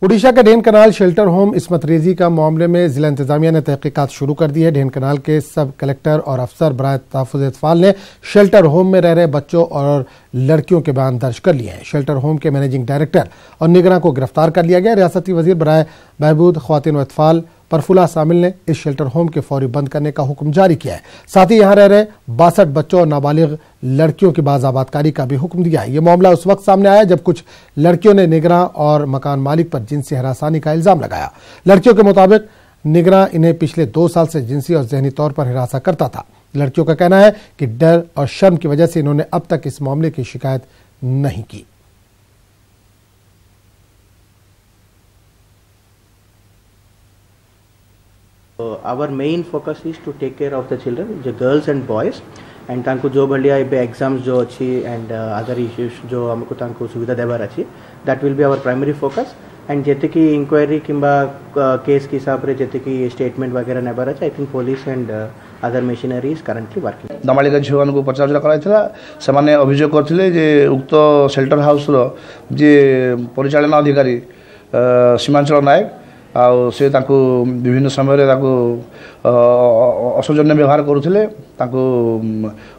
उड़ीसा के ढेन कनाल shelter home इस्मत रेजी का मामले में जिला इंतजामिया ने तहकीकात शुरू कर दी है। ढेन कनाल के सब कलेक्टर और अफसर बराए तहफ़्फ़ुज़ अतफ़ाल ने शेल्टर होम में रह रहे बच्चों और लड़कियों के बयान दर्ज कर लिए हैं। शेल्टर होम के मैनेजिंग डायरेक्टर और निगरान को गिरफ्तार कर लिया गया। रियासती वजीर बराए बहबूद ख़वातीन व अतफ़ाल परफुला सामिल ने इस शेल्टर होम के फौरी बंद करने का हुक्म जारी किया है। साथ ही यहाँ रह रहे 62 बच्चों और नाबालिग लड़कियों की बाज़ाबादकारी का भी हुक्म दिया है। ये मामला उस वक्त सामने आया जब कुछ लड़कियों ने निगरान और मकान मालिक पर जिनसी हरासानी का इल्जाम लगाया। लड़कियों के मुताबिक निगरान इन्हें पिछले 2 साल से जिनसी और जहनी तौर पर हिरासा करता था। लड़कियों का कहना है कि डर और शर्म की वजह से इन्होंने अब तक इस मामले की शिकायत नहीं की। Our main focus is to take care of the children, the girls and boys, and तांको जो बढ़िया एग्जाम्स जो अच्छी and other issues जो हमको तांको सुविधा देवार अच्छी, that will be our primary focus. And जेते की इंक्वायरी किंबा केस के हिसाब रे जेते की स्टेटमेंट वगैरह नेबार अच्छी, I think police and other machinery is currently working. नाबालिग झील मानक पचारा कराइला से अभियोग करते जे उक्त शेल्टर हाउस जे परिचालन अधिकारी सीमांचल नायक आउ से विभिन्न समय असौजन्य व्यवहार करुले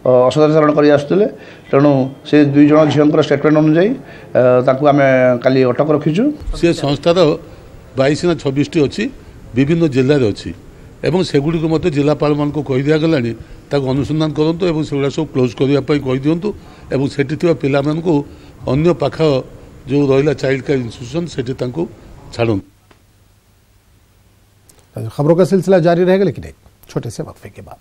असदाचरण कर आसुले। तेणु से 2 जन झील स्टेटमेंट अनुजाई आम काली अटक रखीचु। से संस्थार 22 ना 26 अच्छी विभिन्न जिले अच्छी एवं सेगुड़ी मत जिलापाल मान को कही दिगला अनुसंधान करूँ से सब क्लोज करने कही दिंतु और से पिला अन्य पाख जो रहा चाइल्ड केयर इंस्टीट्यूशन से छाड़ू। खबरों का सिलसिला जारी रहेगा लेकिन एक छोटे से वक्फे के बाद।